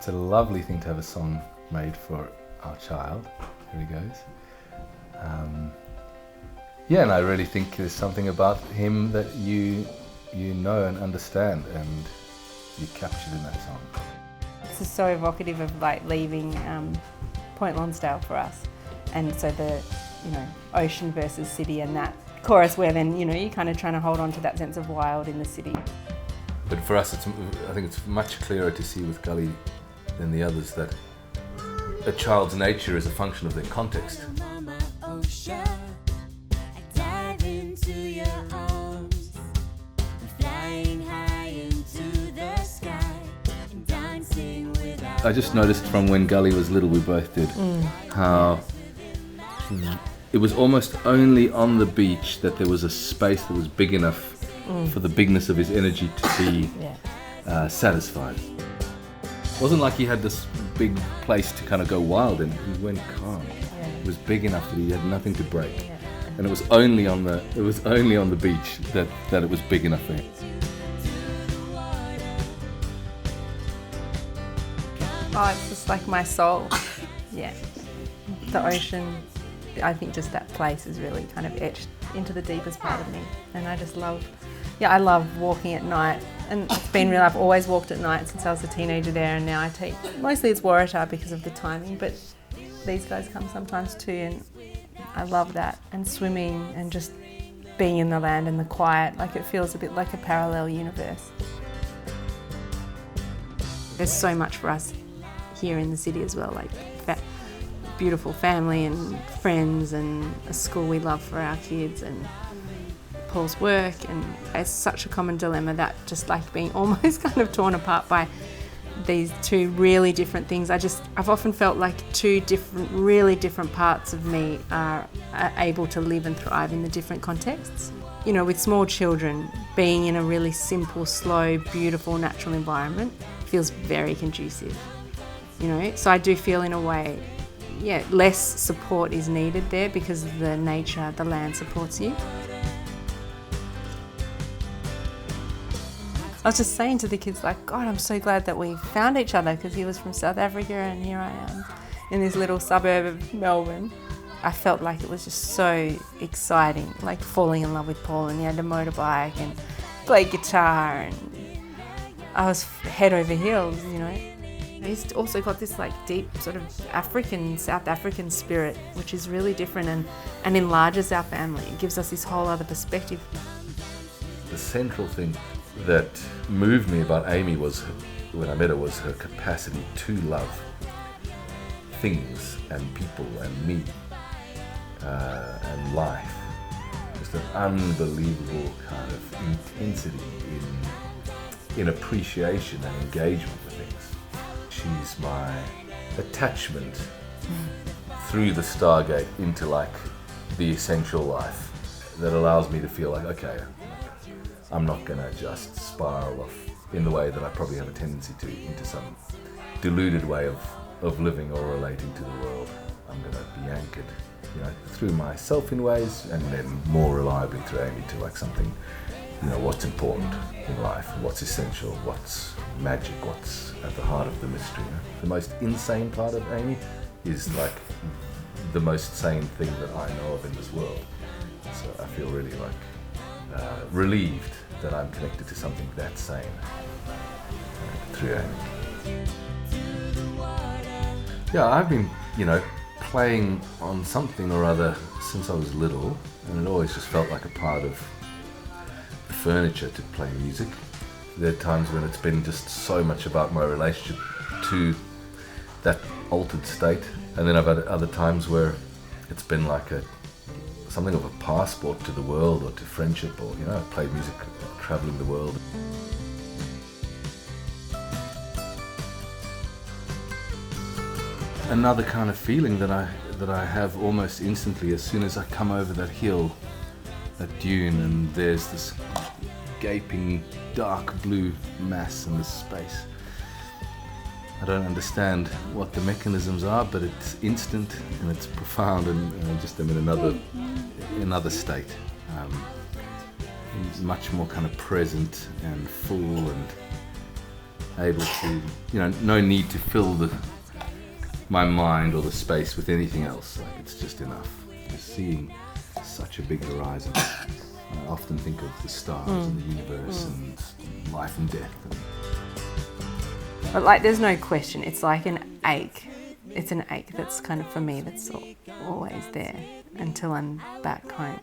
It's a lovely thing to have a song made for our child. Here he goes. Yeah, and I really think there's something about him that you know and understand, and you captured in that song. This is so evocative of like leaving Point Lonsdale for us, and so the ocean versus city, and that chorus where then you're kind of trying to hold on to that sense of wild in the city. But for us, I think it's much clearer to see with Gully than the others that a child's nature is a function of their context. I just noticed from when Gully was little, we both did, how it was almost only on the beach that there was a space that was big enough for the bigness of his energy to be satisfied. It wasn't like he had this big place to kind of go wild in. He went calm. Yeah. It was big enough that he had nothing to break. Yeah. And it was only on the beach that it was big enough for him. Oh, it's just like my soul. Yeah. The ocean, I think just that place is really kind of etched into the deepest part of me. And I just love, I love walking at night. And it's been real, I've always walked at night since I was a teenager there, and now I take, mostly it's Waratah because of the timing, but these guys come sometimes too, and I love that. And swimming and just being in the land and the quiet, like it feels a bit like a parallel universe. There's so much for us here in the city as well, like beautiful family and friends and a school we love for our kids and Paul's work, and it's such a common dilemma that just like being almost kind of torn apart by these two really different things. I've often felt like two really different parts of me are able to live and thrive in the different contexts. With small children, being in a really simple, slow, beautiful, natural environment feels very conducive. So I do feel in a way, less support is needed there because the nature, the land supports you. I was just saying to the kids, like, God, I'm so glad that we found each other, because he was from South Africa and here I am in this little suburb of Melbourne. I felt like it was just so exciting, like falling in love with Paul, and he had a motorbike and played guitar, and I was head over heels, He's also got this like deep sort of South African spirit, which is really different and enlarges our family. It gives us this whole other perspective. The central thing that moved me about Amy when I met her was her capacity to love things and people and me and life. Just an unbelievable kind of intensity in appreciation and engagement with things. She's my attachment through the Stargate into like the essential life that allows me to feel like, okay, I'm not going to just spiral off in the way that I probably have a tendency to, into some deluded way of living or relating to the world. I'm going to be anchored, through myself in ways, and then more reliably through Amy to like something, what's important in life, what's essential, what's magic, what's at the heart of the mystery. The most insane part of Amy is like the most sane thing that I know of in this world. So I feel really like relieved that I'm connected to something that sane through Amy. Yeah, I've been, playing on something or other since I was little, and it always just felt like a part of the furniture to play music. There are times when it's been just so much about my relationship to that altered state, and then I've had other times where it's been like something of a passport to the world or to friendship, or I've played music traveling the world. Another kind of feeling that I have almost instantly as soon as I come over that hill, that dune, and there's this gaping dark blue mass in this space. I don't understand what the mechanisms are, but it's instant and it's profound, and I just am in another state, much more kind of present and full, and able to, no need to fill my mind or the space with anything else. Like, it's just enough. Just seeing such a big horizon. I often think of the stars and the universe and life and death. But like, there's no question. It's like an ache. It's an ache that's kind of, for me, that's always there until I'm back home.